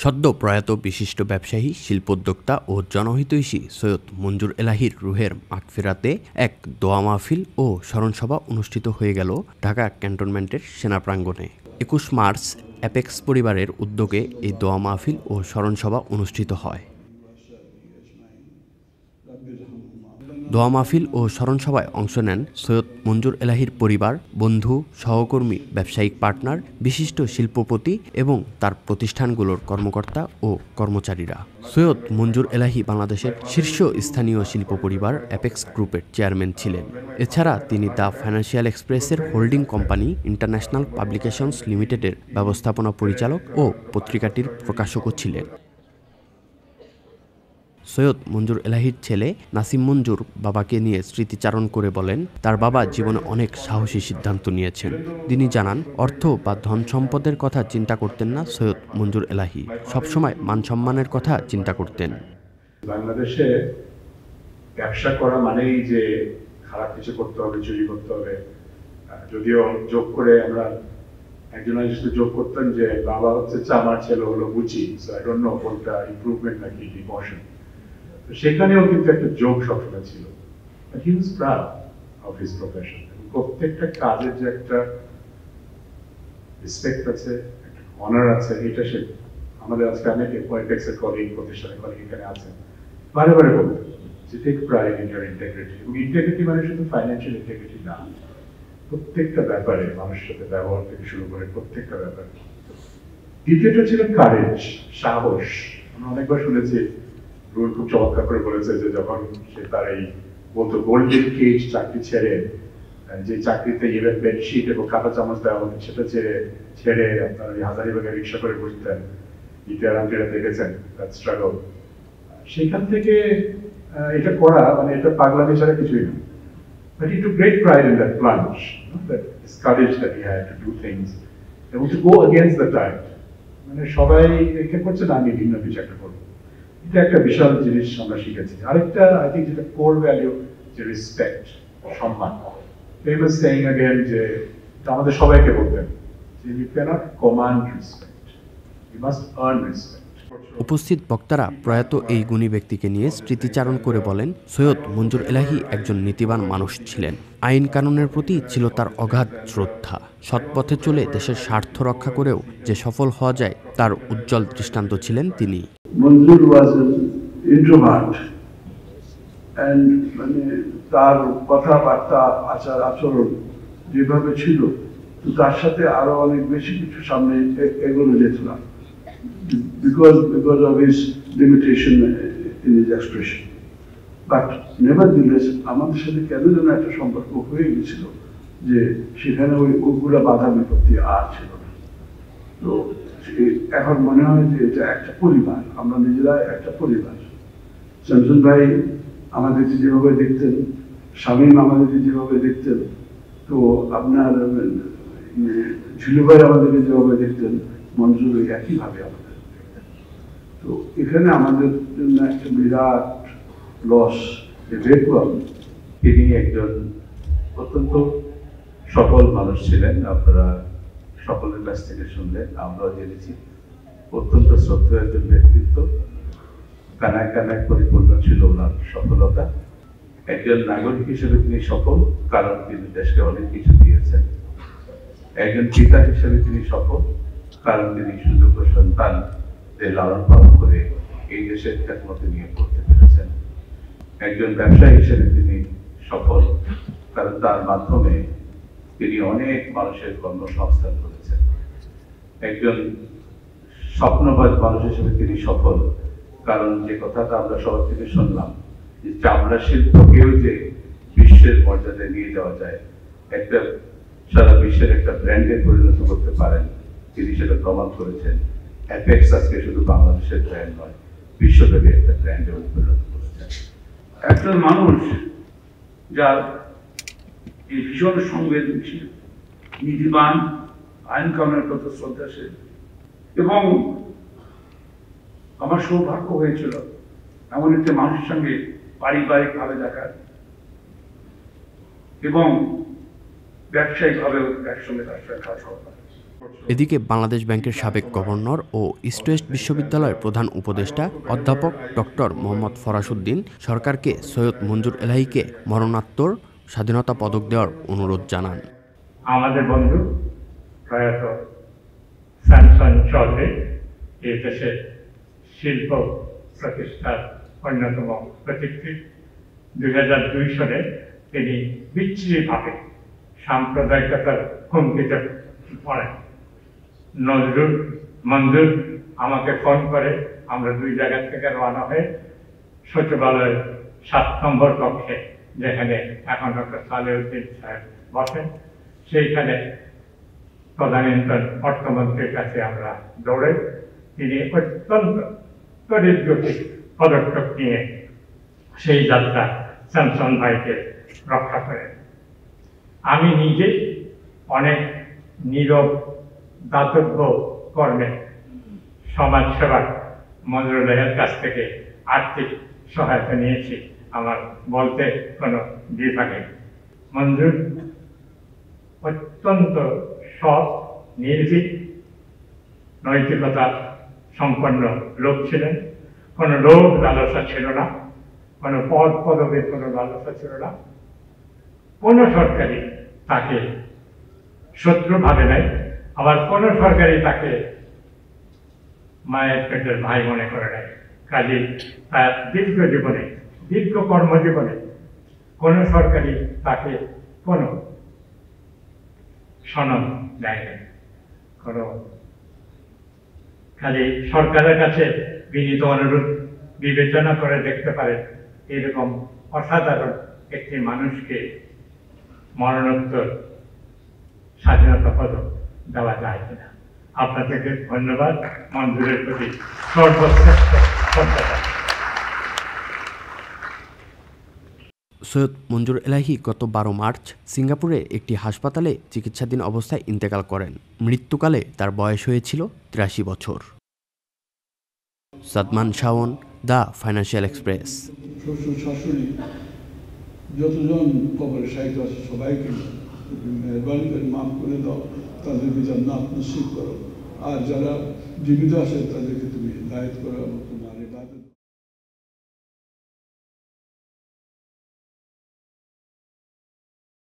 সদ্য প্রয়াত বিশিষ্ট ব্যবসায়ী, শিল্পোদ্যোক্তা ও জনহিতৈষী সৈয়দ মঞ্জুর এলাহীর রুহের মাগফিরাতে এক দোয়া মাহফিল ও স্মরণসভা অনুষ্ঠিত হয়ে গেল ঢাকা ক্যান্টনমেন্টের সেনা প্রাঙ্গণে। ২১ মার্চ অ্যাপেক্স পরিবারের উদ্যোগে এই দোয়া মাহফিল ও স্মরণসভা অনুষ্ঠিত হয়। দোয়া মাহফিল ও স্মরণসভায় অংশ নেন সৈয়দ মঞ্জুর এলাহীর পরিবার, বন্ধু, সহকর্মী, ব্যবসায়িক পার্টনার, বিশিষ্ট শিল্পপতি এবং তার প্রতিষ্ঠানগুলোর কর্মকর্তা ও কর্মচারীরা। সৈয়দ মঞ্জুর এলাহী বাংলাদেশের শীর্ষস্থানীয় শিল্প পরিবার অ্যাপেক্স গ্রুপের চেয়ারম্যান ছিলেন। এছাড়া তিনি দ্য ফাইন্যান্সিয়াল এক্সপ্রেসের হোল্ডিং কোম্পানি ইন্টারন্যাশনাল পাবলিকেশনস লিমিটেডের ব্যবস্থাপনা পরিচালক ও পত্রিকাটির প্রকাশকও ছিলেন। সৈয়দ মঞ্জুর এলাহীর ছেলে নাসিম মঞ্জুর বাবাকে নিয়ে স্মৃতিচারণ করে বলেন, তার বাবা জীবনে অনেক সাহসী সিদ্ধান্ত নিয়েছেন। তিনি জানান, অর্থ বা ধন সম্পদের কথা চিন্তা করতেন না সৈয়দ মঞ্জুর এলাহী, সবসময় মান সম্মানের কথা চিন্তা করতেন। বাংলাদেশে ব্যবসা করা মানেই যে খারাপ কিছু করতে হবে, চুরি করতে হবে। যদিও যোগ করে আমরা একজন যোগ করতেন যে বাবা হচ্ছে আমার ছেলে হলো বুঝি, সো আই ডোন্ট নো কোনটা ইমপ্রুভমেন্ট নাকি ডিমোশন। সেখানেও কিন্তু একটা যোগ সবসময় ছিল। হি ওয়াজ প্রাউড অফ হিজ প্রফেশন। প্রত্যেকটা কাজের যে একটা রেসপেক্ট আছে, একটা অনার আছে, এটা সে আমাদের আজকে অনেকে অ্যাপেক্সের কলিগ, প্রতিষ্ঠানের কলিগ এখানে আছেন, বারে বারে বলতেন যে take pride in your integrity. এবং ইন্টিগ্রিটি মানে শুধু ফাইন্যান্সিয়াল ইন্টিগ্রিটি না, প্রত্যেকটা ব্যাপারে মানুষের সাথে ব্যবহার থেকে শুরু করে প্রত্যেকটা ব্যাপারে। দ্বিতীয়টা ছিল কারেজ, সাহস। আমরা অনেকবার শুনেছি, রুল খুব চমৎকার করে বলেছে যে যখন সে তার এই বলতো গোল্ডেন কেজ চাকরি ছেড়ে, যে চাকরিতে ইভেন বেডশিট এবং কাঁটা চামচ দেওয়া হতো সেটা ছেড়ে আপনার ওই হাজারিবাগে রিক্সা করে বসতেন, ইটার আন্টিরা দেখেছেন তার স্ট্রাগল। সেখান থেকে এটা করা মানে এটা পাগলামি ছাড়া কিছুই না। But he took great pride in that plunge, that his courage that he had to do things এবং to go against the tide। মানে সবাই এটা করছে না, আমি ভিন্ন কিছু একটা করবো। এটা একটা বিশাল জিনিস আমরা শিখেছি। আরেকটা আই থিঙ্ক যেটা কোর ভ্যালু, যে রেসপেক্ট, সম্মান। ফেমাস সেইং अगेन যে আমাদের সবাইকে বলতেন যে you cannot command respect, you must earn respect. উপস্থিত বক্তারা প্রয়াত এই গুণী ব্যক্তিকে নিয়ে স্মৃতিচারণ করে বলেন, সৈয়দ মঞ্জুর এলাহী একজন নীতিবান মানুষ ছিলেন। আইন কানুনের প্রতি ছিল তার অগাধ শ্রদ্ধা। সৎপথে চলে দেশের স্বার্থ রক্ষা করেও যে সফল হওয়া যায় তার উজ্জ্বল দৃষ্টান্ত ছিলেন তিনি। মঞ্জুর ওয়াজ ইন্ট্রোভার্ট এন্ড মানে তার কথাবার্তা, আচার আচরণ যেভাবে ছিল, তার সাথে আরো অনেক বেশি কিছু সামনে এগোনো যেত না, because of his limitation in his expression. But nevertheless, আমাদের সাথে কেন যেন একটা সম্পর্ক হয়ে গেছিল যে সেখানে ওইগুলা বাধা বিপত্তি আর ছিল না। তো এখন মনে হয় যে এটা একটা পরিবার, আমরা নিজেরা একটা পরিবার। শামসুল ভাই আমাদেরকে যেভাবে দেখতেন, শামীম আমাদেরকে যেভাবে দেখতেন, তো আপনার ঝিলু ভাই আমাদেরকে যেভাবে দেখতেন, মঞ্জুর একইভাবে আমাদের। তো এখানে আমাদের জন্য একটা বিরাট লস। তিনি একজন অত্যন্ত সফল মানুষ ছিলেন। আপনারা সকলের কাছ থেকে শুনলেন, আমরাও জেনেছি। অত্যন্ত শ্রদ্ধেয় একজন ব্যক্তিত্ব, কানায় কানায় পরিপূর্ণ ছিল ওনার সফলতা। একজন নাগরিক হিসেবে তিনি সফল, কারণ তিনি দেশকে অনেক কিছু দিয়েছেন। একজন পিতা হিসেবে তিনি সফল, কারণ তিনি সুযোগ্য সন্তানদের লালন পালন করে এই দেশের খ্যাতমতে নিয়ে পড়তে পেরেছেন। একজন ব্যবসায়ী হিসেবে তিনি সফল, কারণ তার মাধ্যমে তিনি অনেক মানুষের কর্মসংস্থান করেছেন। একজন স্বপ্নবাজ মানুষ হিসেবে তিনি সফল, কারণ যে কথাটা আমরা সবার থেকে শুনলাম যে চামড়া শিল্পকেও যে বিশ্বের মর্যাদায় নিয়ে যাওয়া যায়, একটা সারা বিশ্বের একটা ব্র্যান্ডে পরিণত করতে পারেন, তিনি সেটা প্রমাণ করেছেন। অ্যাপেক্স আজকে শুধু বাংলাদেশের ব্র্যান্ড নয়, বিশ্বব্যাপী একটা ব্র্যান্ডে পরিণত করেছেন। একজন মানুষ যার ভীষণ সংবেদনশীল, নীতিবান, আইন কানুনের প্রতি শ্রদ্ধাশীল, এবং আমার সৌভাগ্য হয়েছিল এমন একটা মানুষের সঙ্গে পারিবারিকভাবে দেখার এবং ব্যবসায়িকভাবেও একসঙ্গে তার সাথে কাজ করা। এদিকে বাংলাদেশ ব্যাংকের সাবেক গভর্নর ও ইস্ট ওয়েস্ট বিশ্ববিদ্যালয়ের প্রধান উপদেষ্টা অধ্যাপক ডক্টর মোহাম্মদ ফরাসউদ্দিন সরকারকে সৈয়দ মঞ্জুর এলাহীকে মরণোত্তর স্বাধীনতা পদক দেওয়ার অনুরোধ জানান। আমাদের বন্ধু প্রয়াত স্যামসন চৌধুরী এই দেশের শিল্প প্রতিষ্ঠার অন্যতম প্রতীকী। 2002 সালে তিনি বিচ্ছিন্নভাবে সাম্প্রদায়িকতার হুমকিতে পড়েন। মঞ্জুর আমাকে ফোন করে, আমরা 2 জায়গা থেকে রওনা হয়ে সচিবালয়ের 7 নম্বর কক্ষে, যেখানে এখন ডক্টর সালেউদ্দিন সাহেব বসেন, সেইখানে তদানীন্তন অর্থমন্ত্রীর কাছে আমরা দৌড়ে তিনি অত্যন্ত তড়িৎ গতির পদক্ষেপ নিয়ে সেই যাত্রা স্যামসন ভাইকে রক্ষা করেন। আমি নিজে অনেক নীরব দাতব্য কর্মে সমাজসেবার মঞ্জুর এলাহীর কাছ থেকে আর্থিক সহায়তা নিয়েছি, আমার বলতে কোনো দ্বিধা নেই। মঞ্জুর অত্যন্ত সৎ, নির্ভীক, নৈতিকতা সম্পন্ন লোক ছিলেন। কোনো লোভ লালসা ছিল না, কোনো পদ পদবীর কোনো লালসা ছিল না। কোনো সরকারি তাকে শত্রু ভাবে নাই, আবার কোনো সরকারি তাকে মায়ের পেটের ভাই মনে করে নাই। কাজে তার দীর্ঘ জীবনে, দীর্ঘ কর্মজীবনে কোনো সরকারি তাকে কোনো সনদ দেয় নাই। কোনো খালি সরকারের কাছে বিনীত অনুরোধ বিবেচনা করে দেখতে পারে এরকম অসাধারণ একটি মানুষকে মরণোত্তর স্বাধীনতা পদক দেওয়া যায় কিনা। আপনাদেরকে ধন্যবাদ। মঞ্জুরের প্রতি সর্বশ্রেষ্ঠ শ্রদ্ধা। সৈয়দ মঞ্জুর এলাহী গত 12 মার্চ সিঙ্গাপুরে একটি হাসপাতালে চিকিৎসাধীন অবস্থায় ইন্তেকাল করেন। মৃত্যুকালে তার বয়স হয়েছিল 83 বছর। Sadman Shaon, the financial express. শ্বশুর শাশুড়ি যতজন কবরে সাহিত্য আছে সবাইকে মেহরবানি করে মাফ করে দাও, তাদেরকে জান্নাত নসিব করো, আর যারা জীবিত আছে তাদেরকে তুমি হিদায়াত করো, তোমার ইবাদত